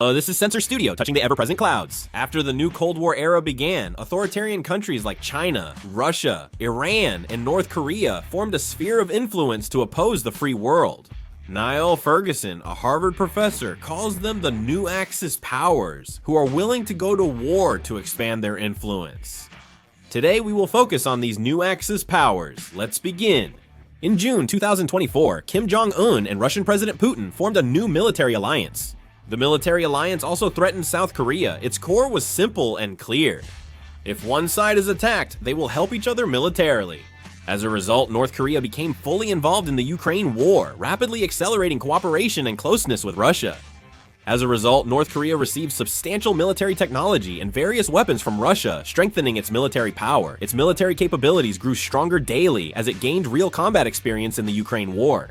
This is Sensor Studio, touching the ever-present clouds. After the new Cold War era began, authoritarian countries like China, Russia, Iran, and North Korea formed a sphere of influence to oppose the free world. Niall Ferguson, a Harvard professor, calls them the New Axis powers, who are willing to go to war to expand their influence. Today we will focus on these New Axis powers. Let's begin. In June 2024, Kim Jong-un and Russian President Putin formed a new military alliance. The military alliance also threatened South Korea. Its core was simple and clear. If one side is attacked, they will help each other militarily. As a result, North Korea became fully involved in the Ukraine war, rapidly accelerating cooperation and closeness with Russia. As a result, North Korea received substantial military technology and various weapons from Russia, strengthening its military power. Its military capabilities grew stronger daily as it gained real combat experience in the Ukraine war.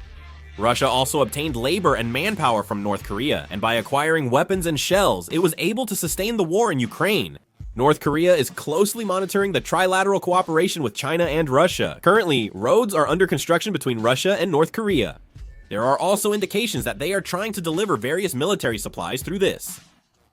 Russia also obtained labor and manpower from North Korea, and by acquiring weapons and shells, it was able to sustain the war in Ukraine. North Korea is closely monitoring the trilateral cooperation with China and Russia. Currently, roads are under construction between Russia and North Korea. There are also indications that they are trying to deliver various military supplies through this.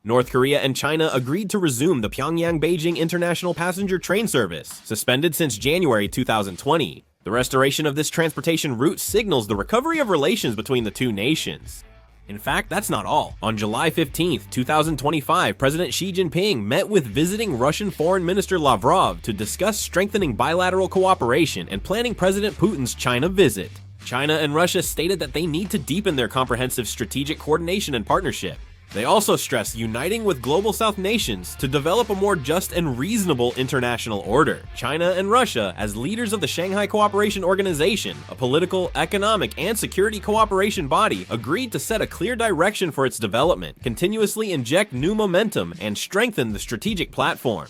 North Korea and China agreed to resume the Pyongyang-Beijing International Passenger Train Service, suspended since January 2020. The restoration of this transportation route signals the recovery of relations between the two nations. In fact, that's not all. On July 15, 2025, President Xi Jinping met with visiting Russian Foreign Minister Lavrov to discuss strengthening bilateral cooperation and planning President Putin's China visit. China and Russia stated that they need to deepen their comprehensive strategic coordination and partnership. They also stressed uniting with Global South nations to develop a more just and reasonable international order. China and Russia, as leaders of the Shanghai Cooperation Organization, a political, economic, and security cooperation body, agreed to set a clear direction for its development, continuously inject new momentum, and strengthen the strategic platform.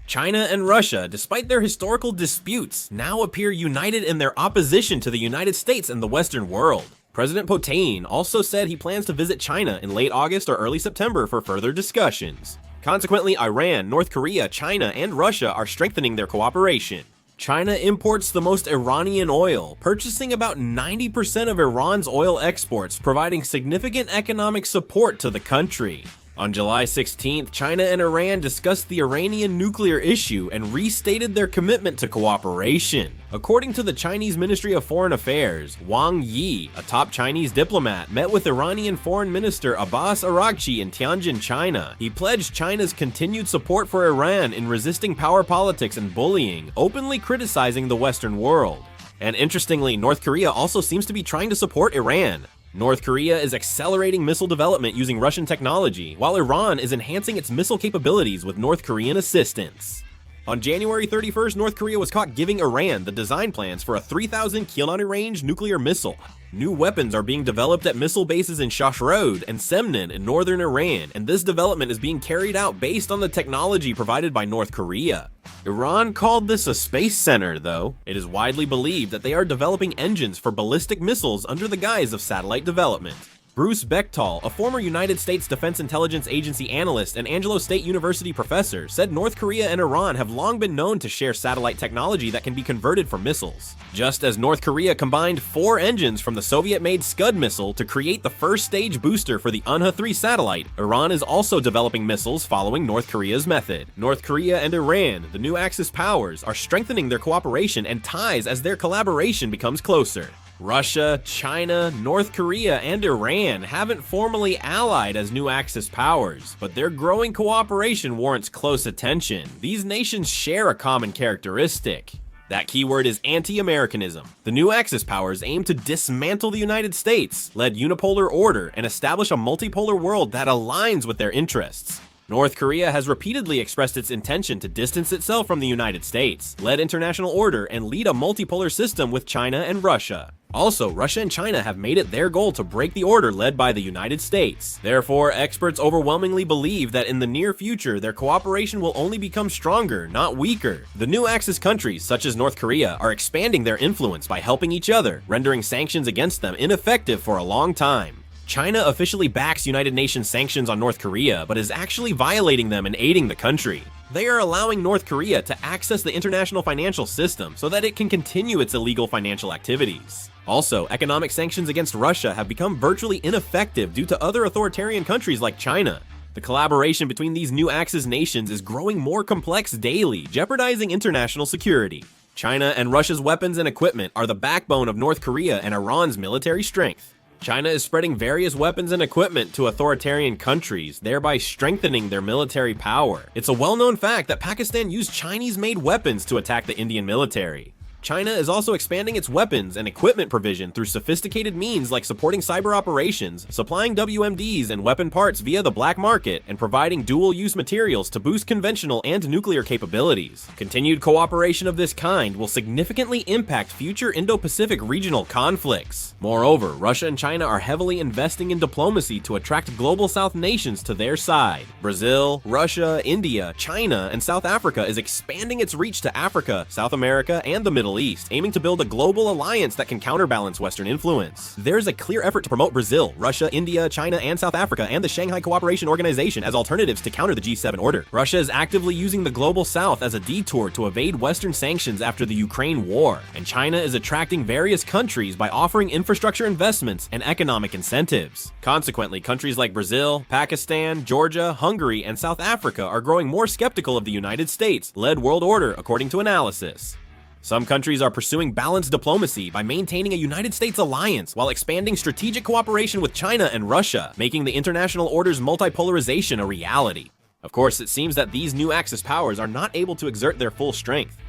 China and Russia, despite their historical disputes, now appear united in their opposition to the United States and the Western world. President Putin also said he plans to visit China in late August or early September for further discussions. Consequently, Iran, North Korea, China, and Russia are strengthening their cooperation. China imports the most Iranian oil, purchasing about 90% of Iran's oil exports, providing significant economic support to the country. On July 16th, China and Iran discussed the Iranian nuclear issue and restated their commitment to cooperation. According to the Chinese Ministry of Foreign Affairs, Wang Yi, a top Chinese diplomat, met with Iranian Foreign Minister Abbas Araghchi in Tianjin, China. He pledged China's continued support for Iran in resisting power politics and bullying, openly criticizing the Western world. And interestingly, North Korea also seems to be trying to support Iran. North Korea is accelerating missile development using Russian technology, while Iran is enhancing its missile capabilities with North Korean assistance. On January 31st, North Korea was caught giving Iran the design plans for a 3,000 km range nuclear missile. New weapons are being developed at missile bases in Shashrod and Semnan in northern Iran, and this development is being carried out based on the technology provided by North Korea. Iran called this a space center, though. It is widely believed that they are developing engines for ballistic missiles under the guise of satellite development. Bruce Bechtel, a former United States Defense Intelligence Agency analyst and Angelo State University professor, said North Korea and Iran have long been known to share satellite technology that can be converted for missiles. Just as North Korea combined 4 engines from the Soviet-made Scud missile to create the first stage booster for the Unha-3 satellite, Iran is also developing missiles following North Korea's method. North Korea and Iran, the new Axis powers, are strengthening their cooperation and ties as their collaboration becomes closer. Russia, China, North Korea, and Iran haven't formally allied as new Axis powers, but their growing cooperation warrants close attention. These nations share a common characteristic. That keyword is anti-Americanism. The new Axis powers aim to dismantle the United States, lead unipolar order, and establish a multipolar world that aligns with their interests. North Korea has repeatedly expressed its intention to distance itself from the United States, lead international order, and lead a multipolar system with China and Russia. Also, Russia and China have made it their goal to break the order led by the United States. Therefore, experts overwhelmingly believe that in the near future, their cooperation will only become stronger, not weaker. The new Axis countries, such as North Korea, are expanding their influence by helping each other, rendering sanctions against them ineffective for a long time. China officially backs United Nations sanctions on North Korea, but is actually violating them and aiding the country. They are allowing North Korea to access the international financial system so that it can continue its illegal financial activities. Also, economic sanctions against Russia have become virtually ineffective due to other authoritarian countries like China. The collaboration between these new Axis nations is growing more complex daily, jeopardizing international security. China and Russia's weapons and equipment are the backbone of North Korea and Iran's military strength. China is spreading various weapons and equipment to authoritarian countries, thereby strengthening their military power. It's a well-known fact that Pakistan used Chinese-made weapons to attack the Indian military. China is also expanding its weapons and equipment provision through sophisticated means like supporting cyber operations, supplying WMDs and weapon parts via the black market, and providing dual-use materials to boost conventional and nuclear capabilities. Continued cooperation of this kind will significantly impact future Indo-Pacific regional conflicts. Moreover, Russia and China are heavily investing in diplomacy to attract global South nations to their side. Brazil, Russia, India, China, and South Africa is expanding its reach to Africa, South America, and the Middle East, aiming to build a global alliance that can counterbalance Western influence. There's a clear effort to promote Brazil, Russia, India, China, and South Africa and the Shanghai Cooperation Organization as alternatives to counter the G7 order. Russia is actively using the global South as a detour to evade Western sanctions after the Ukraine war, and China is attracting various countries by offering infrastructure investments and economic incentives. Consequently, countries like Brazil, Pakistan, Georgia, Hungary, and South Africa are growing more skeptical of the United States-led world order, according to analysis. Some countries are pursuing balanced diplomacy by maintaining a United States alliance while expanding strategic cooperation with China and Russia, making the international order's multipolarization a reality. Of course, it seems that these new Axis powers are not able to exert their full strength.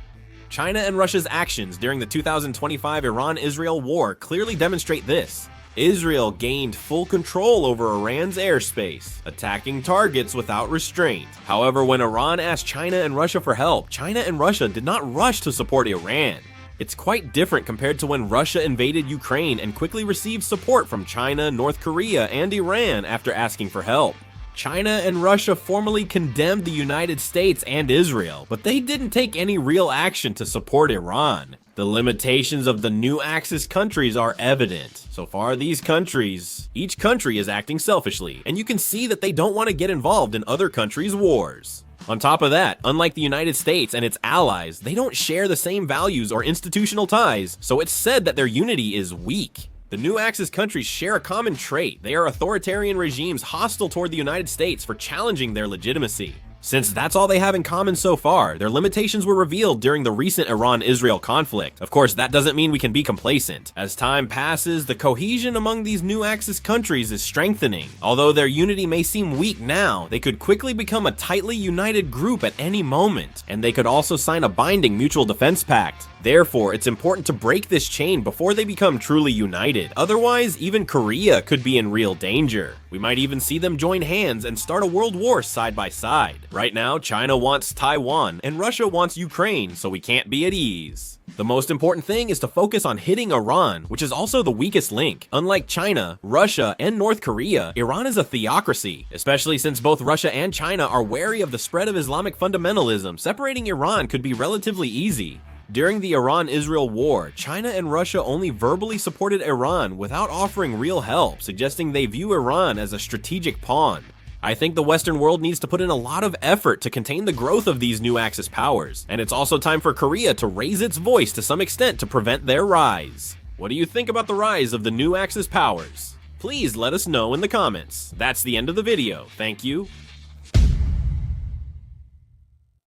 China and Russia's actions during the 2025 Iran-Israel war clearly demonstrate this. Israel gained full control over Iran's airspace, attacking targets without restraint. However, when Iran asked China and Russia for help, China and Russia did not rush to support Iran. It's quite different compared to when Russia invaded Ukraine and quickly received support from China, North Korea, and Iran after asking for help. China and Russia formally condemned the United States and Israel, but they didn't take any real action to support Iran. The limitations of the new Axis countries are evident. So far, each country is acting selfishly, and you can see that they don't want to get involved in other countries' wars. On top of that, unlike the United States and its allies, they don't share the same values or institutional ties, so it's said that their unity is weak. The new Axis countries share a common trait. They are authoritarian regimes hostile toward the United States for challenging their legitimacy. Since that's all they have in common so far, their limitations were revealed during the recent Iran-Israel conflict. Of course, that doesn't mean we can be complacent. As time passes, the cohesion among these new Axis countries is strengthening. Although their unity may seem weak now, they could quickly become a tightly united group at any moment, and they could also sign a binding mutual defense pact. Therefore, it's important to break this chain before they become truly united. Otherwise, even Korea could be in real danger. We might even see them join hands and start a world war side by side. Right now, China wants Taiwan and Russia wants Ukraine, so we can't be at ease. The most important thing is to focus on hitting Iran, which is also the weakest link. Unlike China, Russia, and North Korea, Iran is a theocracy, especially since both Russia and China are wary of the spread of Islamic fundamentalism. Separating Iran could be relatively easy. During the Iran-Israel war, China and Russia only verbally supported Iran without offering real help, suggesting they view Iran as a strategic pawn. I think the Western world needs to put in a lot of effort to contain the growth of these new Axis powers, and it's also time for Korea to raise its voice to some extent to prevent their rise. What do you think about the rise of the new Axis powers? Please let us know in the comments. That's the end of the video. Thank you,